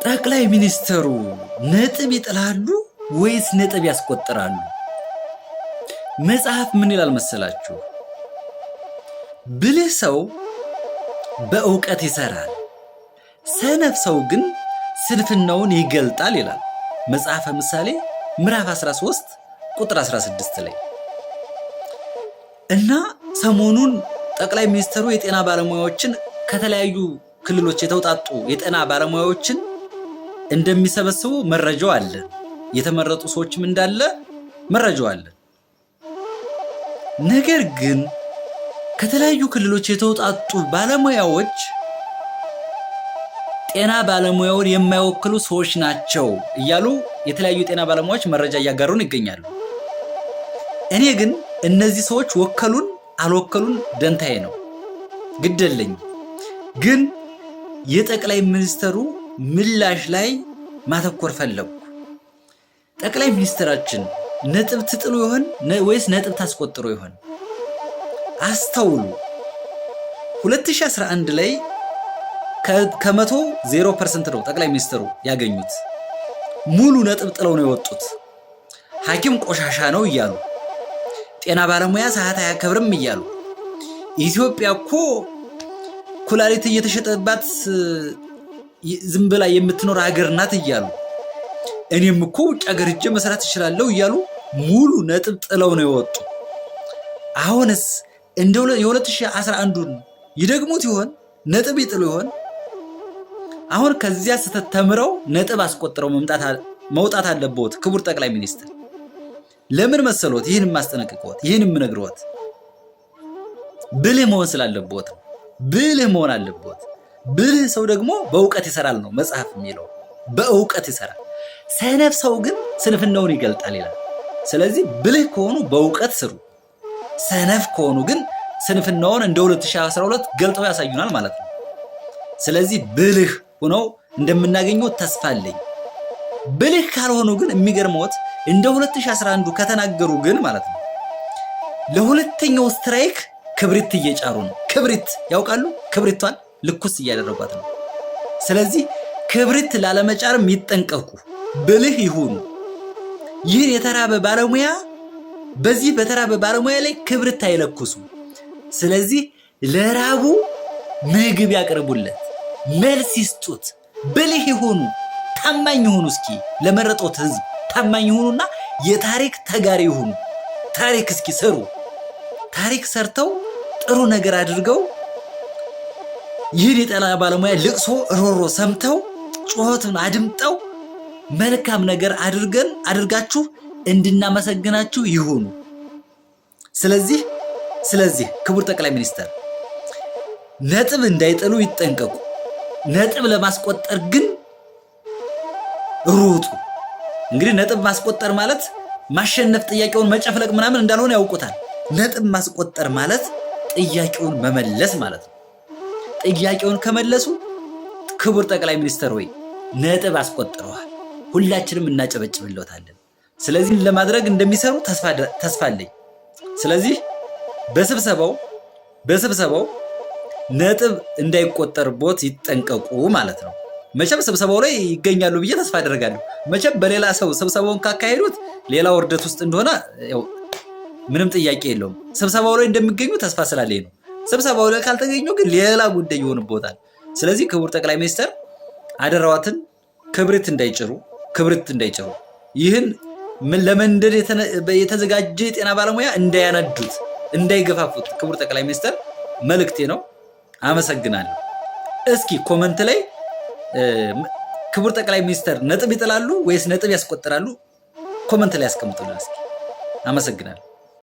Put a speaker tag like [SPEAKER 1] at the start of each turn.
[SPEAKER 1] ጠቅላይ ሚኒስትሩ ነጥብ ይጥላሉ ወይስ ነጥብ ያስቆጥራሉ? መጽሐፍ ምን ይላል መሰላችሁ? ብልህ ሰው በእውቀት ይሰራል፣ ሰነፍ ሰው ግን ስንፍናውን ይገልጣል ይላል መጽሐፈ ምሳሌ ምዕራፍ 13 ቁጥር 16 ላይ። እና ሰሞኑን ጠቅላይ ሚኒስትሩ የጤና ባለሙያዎችን ከተለያዩ ክልሎች የተውጣጡ የጤና ባለሙያዎችን እንደሚሰበስቡ መረጃው አለ። የተመረጡ ሰዎችም እንዳለ መረጃው አለ። ነገር ግን ከተለያዩ ክልሎች የተውጣጡ ባለሙያዎች ጤና ባለሙያውን የማይወክሉ ሰዎች ናቸው እያሉ የተለያዩ ጤና ባለሙያዎች መረጃ እያጋሩን ይገኛሉ። እኔ ግን እነዚህ ሰዎች ወከሉን አልወከሉን ደንታዬ ነው፣ ግደለኝ። ግን የጠቅላይ ሚኒስትሩ ምላሽ ላይ ማተኮር ፈለጉ። ጠቅላይ ሚኒስትራችን ነጥብ ትጥሉ ይሆን ወይስ ነጥብ ታስቆጥሩ ይሆን? አስተውሉ። 2011 ላይ ከመቶ 0% ነው ጠቅላይ ሚኒስትሩ ያገኙት። ሙሉ ነጥብ ጥለው ነው የወጡት። ሐኪም ቆሻሻ ነው እያሉ፣ ጤና ባለሙያ ሰዓት አያከብርም እያሉ፣ ኢትዮጵያ እኮ ኩላሊት እየተሸጠባት ዝም ብላ የምትኖር ሀገር ናት እያሉ፣ እኔም እኮ ውጭ ሀገር ሄጄ መስራት እችላለሁ እያሉ ሙሉ ነጥብ ጥለው ነው የወጡ። አሁንስ እንደው የ2011ን ይደግሙት ይሆን? ነጥብ ይጥሉ ይሆን? አሁን ከዚያ ስህተት ተምረው ነጥብ አስቆጥረው መውጣት አለበት ክቡር ጠቅላይ ሚኒስትር። ለምን መሰሎት ይህን ማስጠነቅቀዎት ይህን ምነግረዎት? ብልህ መሆን ስላለበት ነው። ብልህ መሆን አለበት። ብልህ ሰው ደግሞ በእውቀት ይሰራል ነው መጽሐፍ የሚለው። በእውቀት ይሰራል። ሰነፍ ሰው ግን ስንፍናውን ይገልጣል ይላል። ስለዚህ ብልህ ከሆኑ በእውቀት ስሩ፣ ሰነፍ ከሆኑ ግን ስንፍናውን እንደ 2012 ገልጠው ያሳዩናል ማለት ነው። ስለዚህ ብልህ ሆነው እንደምናገኘው ተስፋ አለኝ። ብልህ ካልሆኑ ግን የሚገርመውት እንደ 2011 ከተናገሩ ግን ማለት ነው ለሁለተኛው ስትራይክ ክብሪት እየጫሩ ነው። ክብሪት ያውቃሉ? ክብሪቷን ልኩስ እያደረጓት ነው። ስለዚህ ክብሪት ላለመጫርም ይጠንቀቁ፣ ብልህ ይሁኑ። ይህን የተራበ ባለሙያ በዚህ በተራበ ባለሙያ ላይ ክብሪት አይለኩሱ። ስለዚህ ለራቡ ምግብ ያቀርቡለት፣ መልስ ይስጡት። ብልህ ይሁኑ፣ ታማኝ ይሁኑ። እስኪ ለመረጡት ህዝብ ታማኝ ይሁኑና የታሪክ ተጋሪ ይሁኑ። ታሪክ እስኪ ሰሩ። ታሪክ ሰርተው ጥሩ ነገር አድርገው ይህን የጤና ባለሙያ ልቅሶ ሮሮ ሰምተው ጩኸቱን አድምጠው መልካም ነገር አድርጋችሁ እንድናመሰግናችሁ ይሁኑ። ስለዚህ ክቡር ጠቅላይ ሚኒስትር ነጥብ እንዳይጥሉ ይጠንቀቁ። ነጥብ ለማስቆጠር ግን ሩጡ። እንግዲህ ነጥብ ማስቆጠር ማለት ማሸነፍ፣ ጥያቄውን መጨፍለቅ ምናምን እንዳልሆነ ያውቁታል። ነጥብ ማስቆጠር ማለት ጥያቄውን መመለስ ማለት ነው። ጥያቄውን ከመለሱ ክቡር ጠቅላይ ሚኒስትር ወይ ነጥብ አስቆጥረዋል፣ ሁላችንም እናጨበጭብልዎታለን። ስለዚህ ለማድረግ እንደሚሰሩ ተስፋ አለኝ። ስለዚህ በስብሰባው ነጥብ እንዳይቆጠርቦት ይጠንቀቁ ማለት ነው። መቼም ስብሰባው ላይ ይገኛሉ ብዬ ተስፋ አደርጋለሁ። መቼም በሌላ ሰው ስብሰባውን ካካሄዱት ሌላ ውርደት ውስጥ እንደሆነ ምንም ጥያቄ የለውም። ስብሰባው ላይ እንደሚገኙ ተስፋ ስላለኝ ነው። ስብሰባው ላይ ካልተገኙ ግን ሌላ ጉዳይ ይሆንቦታል። ስለዚህ ክቡር ጠቅላይ ሚኒስትር አደራዋትን ክብሪት እንዳይጭሩ፣ ይህን ለመንደድ የተዘጋጀ የጤና ባለሙያ እንዳያነዱት፣ እንዳይገፋፉት ክቡር ጠቅላይ ሚኒስትር መልእክቴ ነው። አመሰግናለሁ። እስኪ ኮመንት ላይ ክቡር ጠቅላይ ሚኒስትር ነጥብ ይጥላሉ ወይስ ነጥብ ያስቆጥራሉ? ኮመንት ላይ ያስቀምጡልን እስኪ። አመሰግናለሁ።